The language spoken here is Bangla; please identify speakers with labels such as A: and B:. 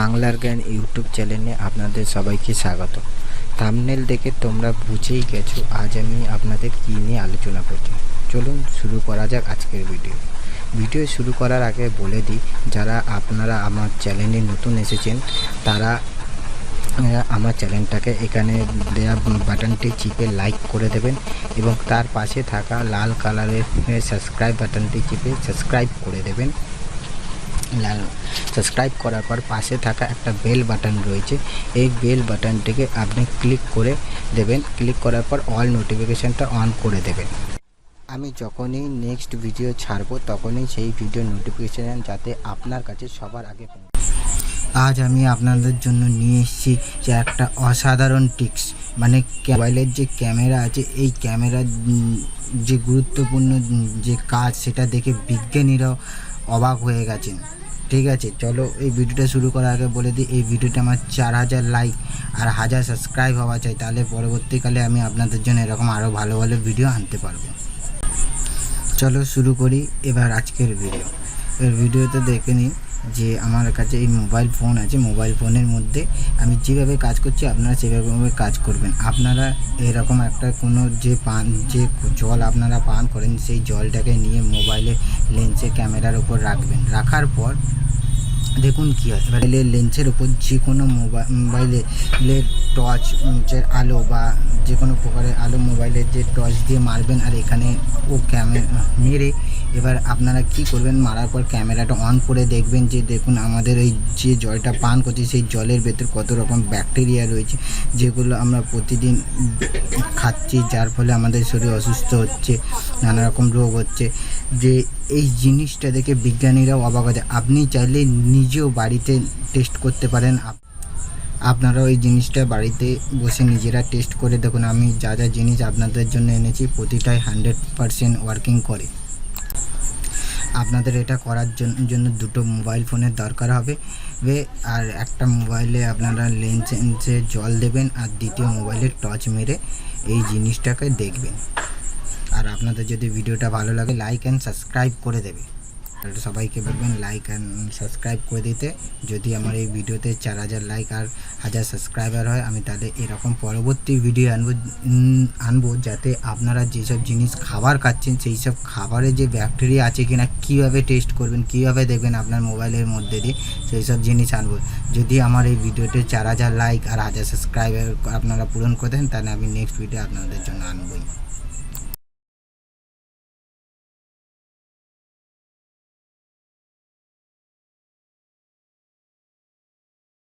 A: বাংলার জ্ঞান ইউটিউব চ্যানেলে আপনাদের সবাইকে স্বাগত। থাম্বনেল দেখে তোমরা বুঝেই গেছো আজ আমি আপনাদের কী নিয়ে আলোচনা করছি। চলুন শুরু করা যাক আজকের ভিডিও শুরু করার আগে বলে দিই, যারা আপনারা আমার চ্যানেলে নতুন এসেছেন তারা আমার চ্যানেলটাকে এখানে দেওয়া বাটনটি চিপে লাইক করে দেবেন এবং তার পাশে থাকা লাল কালারের সাবস্ক্রাইব বাটনটি চিপে সাবস্ক্রাইব করে দেবেন। সাবস্ক্রাইব করার পর পাশে থাকা একটা বেল বাটন রয়েছে, এই বেল বাটনটিকে আপনি ক্লিক করে দেবেন। ক্লিক করার পর অল নোটিফিকেশানটা অন করে দেবেন। আমি যখনই নেক্সট ভিডিও ছাড়বো তখনই সেই ভিডিও নোটিফিকেশান যাতে আপনার কাছে সবার আগে পৌঁছে। আজ আমি আপনাদের জন্য নিয়ে এসেছি যে একটা অসাধারণ টিপস, মানে মোবাইলের যে ক্যামেরা আছে এই ক্যামেরার যে গুরুত্বপূর্ণ যে কাজ সেটা দেখে বিজ্ঞানীরাও অবাক হয়ে গেছেন। ঠিক আছে, চলো এই ভিডিওটা শুরু করার আগে বলে দিই, এই ভিডিওটা আমার 4000 লাইক আর 1000 সাবস্ক্রাইব হওয়া চাই, তাহলে পরবর্তীকালে আমি আপনাদের জন্য এরকম আরও ভালো ভালো ভিডিও আনতে পারবো। চলো শুরু করি এবার আজকের ভিডিওতে দেখে নিই যে আমার কাছে এই মোবাইল ফোন আছে। মোবাইল ফোনের মধ্যে আমি যেভাবে কাজ করছি আপনারা সেভাবে কাজ করবেন। আপনারা এরকম একটা কোনো যে জল আপনারা পান করেন সেই জলটাকে নিয়ে মোবাইলের লেন্সে ক্যামেরার উপর রাখবেন। রাখার পর দেখুন কী হয়, এবার লেন্সের ওপর যে কোনো মোবাইলের টর্চের আলো বা যে কোনো প্রকারের আলো মোবাইলের যে টর্চ দিয়ে মারবেন আর এখানে ও ক্যামেরা মেরে এবার আপনারা কি করবেন, মারার পর ক্যামেরাটা অন করে দেখবেন যে দেখুন আমাদের এই যে জলটা পান করছি সেই জলের ভেতর কত রকম ব্যাকটেরিয়া রয়েছে যেগুলো আমরা প্রতিদিন খাচ্ছি, যার ফলে আমাদের শরীর অসুস্থ হচ্ছে, নানা রকম রোগ হচ্ছে। যে এই জিনিসটা দেখে বিজ্ঞানীরাও অবাক হচ্ছে। আপনি চাইলে নিজেও বাড়িতে টেস্ট করতে পারেন। আপনারাও এই জিনিসটা বাড়িতে বসে নিজেরা টেস্ট করে দেখুন। আমি যা যা জিনিস আপনাদের জন্য এনেছি প্রতিটাই 100% ওয়ার্কিং করে। আপনাদের এটা করার জন্য দুটো মোবাইল ফোনের দরকার হবে, আর একটা মোবাইলে আপনারা লেন্সে জল দেবেন আর দ্বিতীয় মোবাইলে টর্চ মেরে এই জিনিসটাকে দেখবেন। আর আপনাদের যদি ভিডিওটা ভালো লাগে লাইক অ্যান্ড সাবস্ক্রাইব করে দেবে, সবাইকে বলবেন লাইক অ্যান্ড সাবস্ক্রাইব করে দিতে। যদি আমার এই ভিডিওতে 4000 লাইক আর 1000 সাবস্ক্রাইবার হয় আমি তাহলে এরকম পরবর্তী ভিডিও আনবো যাতে আপনারা যেসব জিনিস খাবার খাচ্ছেন সেই সব খাবারে যে ব্যাকটেরিয়া আছে কিনা কীভাবে টেস্ট করবেন, কীভাবে দেখবেন আপনার মোবাইলের মধ্যে দিয়ে সেই সব জিনিস আনবো। যদি আমার এই ভিডিওতে 4000 লাইক আর 1000 সাবস্ক্রাইবার আপনারা পূরণ করে দেন তাহলে আমি নেক্সট ভিডিও আপনাদের জন্য আনবই।